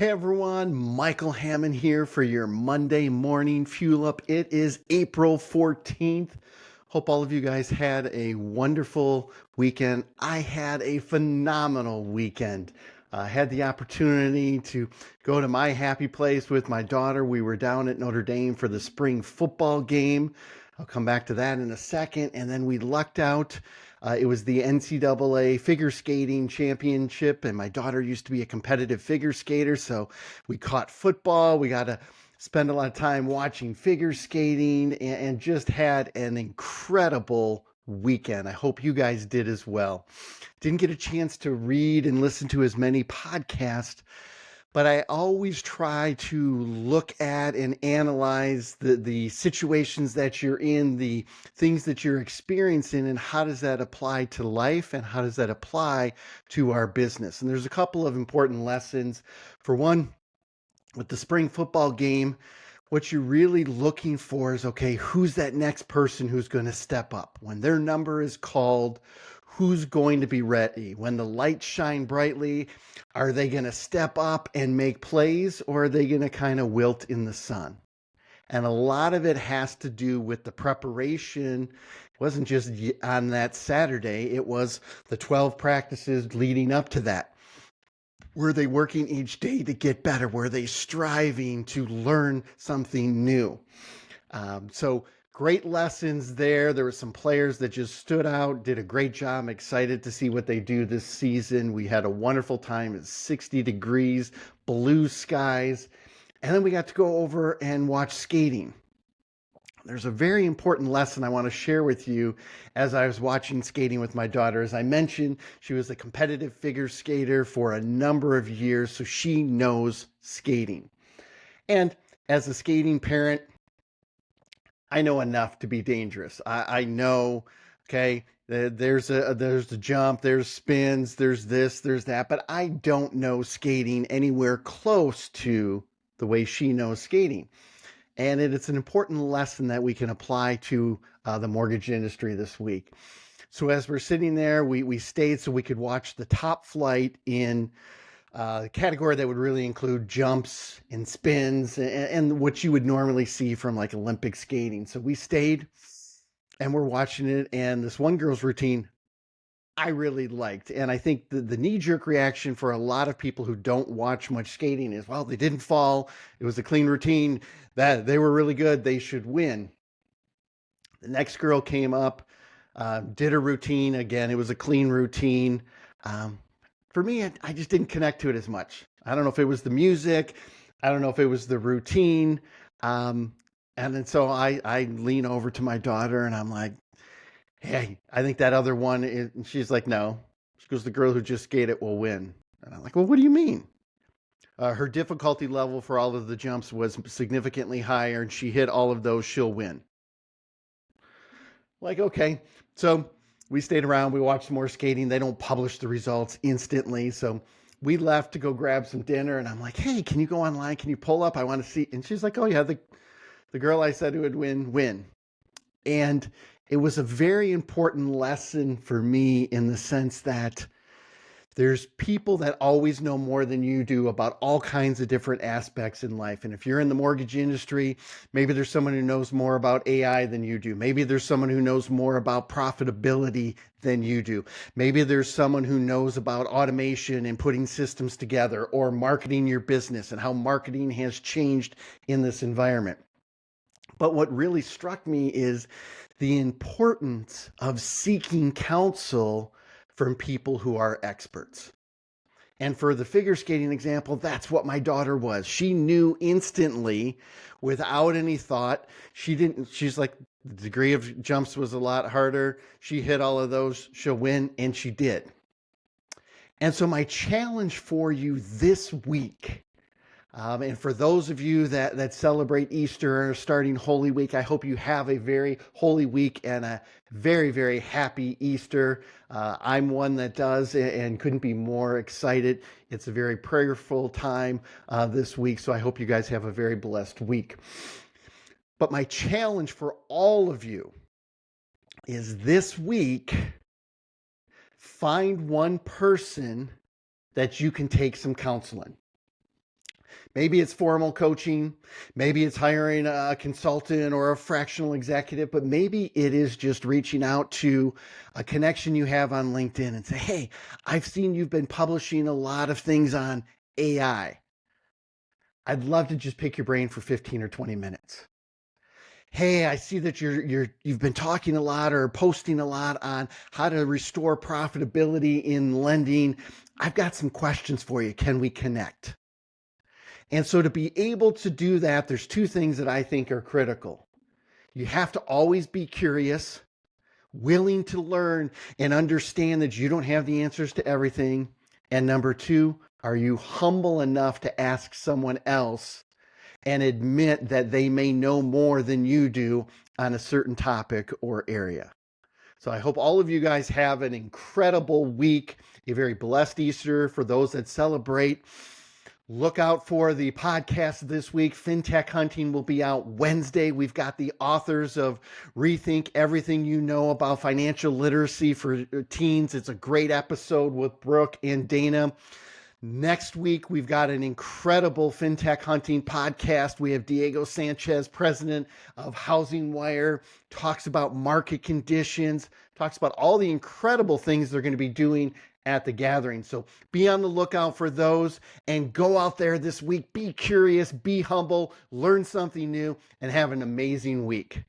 Hey everyone, Michael Hammond here for your Monday morning fuel up. It is April 14th. Hope all of you guys had a wonderful weekend. I had a phenomenal weekend. I had the opportunity to go to my happy place with my daughter. We were down at Notre Dame for the spring football game. I'll come back to that in a second. And then we lucked out. It was the NCAA Figure Skating Championship, and my daughter used to be a competitive figure skater, so we caught football. We got to spend a lot of time watching figure skating and just had an incredible weekend. I hope you guys did as well. Didn't get a chance to read and listen to as many podcasts, but I always try to look at and analyze the situations that you're in, the things that you're experiencing, and how does that apply to life and how does that apply to our business. And there's a couple of important lessons. For one, with the spring football game, what you're really looking for is, okay, who's that next person who's going to step up? When their number is called, who's going to be ready? When the lights shine brightly, are they going to step up and make plays, or are they going to kind of wilt in the sun? And a lot of it has to do with the preparation. It wasn't just on that Saturday, it was the 12 practices leading up to that. Were they working each day to get better? Were they striving to learn something new? So great lessons there. There were some players that just stood out, did a great job. I'm excited to see what they do this season. We had a wonderful time. It's 60 degrees, blue skies. And then we got to go over and watch skating. There's a very important lesson I want to share with you as I was watching skating with my daughter. As I mentioned, she was a competitive figure skater for a number of years, so she knows skating. And as a skating parent, I know enough to be dangerous. I know, okay, there's a jump, there's spins, there's this, there's that, but I don't know skating anywhere close to the way she knows skating. And it's an important lesson that we can apply to the mortgage industry this week. So as we're sitting there, we stayed so we could watch the top flight in the category that would really include jumps and spins and what you would normally see from like Olympic skating. So we stayed and we're watching it. And this one girl's routine I really liked. And I think the knee-jerk reaction for a lot of people who don't watch much skating is, well, they didn't fall. It was a clean routine. That they were really good. They should win. The next girl came up, did a routine. Again, it was a clean routine. For me, I just didn't connect to it as much. I don't know if it was the music. I don't know if it was the routine. And then so I lean over to my daughter and I'm like, hey, I think that other one is, and she's like, no. She goes, the girl who just skated will win. And I'm like, well, what do you mean? Her difficulty level for all of the jumps was significantly higher, and she hit all of those, she'll win. Like, okay. So we stayed around. We watched some more skating. They don't publish the results instantly. So we left to go grab some dinner, and I'm like, hey, can you go online? Can you pull up? I want to see. And she's like, oh, yeah, the girl I said who would win. And it was a very important lesson for me in the sense that there's people that always know more than you do about all kinds of different aspects in life. And if you're in the mortgage industry, maybe there's someone who knows more about AI than you do. Maybe there's someone who knows more about profitability than you do. Maybe there's someone who knows about automation and putting systems together, or marketing your business and how marketing has changed in this environment. But what really struck me is the importance of seeking counsel from people who are experts. And for the figure skating example, that's what my daughter was. She knew instantly without any thought. She's like, the degree of jumps was a lot harder. She hit all of those, she'll win, and she did. And so my challenge for you this week, and for those of you that celebrate Easter and are starting Holy Week, I hope you have a very holy week and a very, very happy Easter. I'm one that does and couldn't be more excited. It's a very prayerful time this week, so I hope you guys have a very blessed week. But my challenge for all of you is this week, find one person that you can take some counseling. Maybe it's formal coaching. Maybe it's hiring a consultant or a fractional executive, but maybe it is just reaching out to a connection you have on LinkedIn and say, hey, I've seen you've been publishing a lot of things on AI. I'd love to just pick your brain for 15 or 20 minutes. Hey, I see that you've been talking a lot or posting a lot on how to restore profitability in lending. I've got some questions for you. Can we connect? And so to be able to do that, there's two things that I think are critical. You have to always be curious, willing to learn and understand that you don't have the answers to everything. And number two, are you humble enough to ask someone else and admit that they may know more than you do on a certain topic or area? So I hope all of you guys have an incredible week, a very blessed Easter for those that celebrate. Look out for the podcast this week. Fintech Hunting will be out Wednesday. We've got the authors of Rethink Everything You Know About Financial Literacy for Teens. It's a great episode with Brooke and Dana. Next week, we've got an incredible Fintech Hunting podcast. We have Diego Sanchez, president of Housing Wire, talks about market conditions, talks about all the incredible things they're going to be doing at the gathering. So be on the lookout for those and go out there this week. Be curious, be humble, learn something new, and have an amazing week.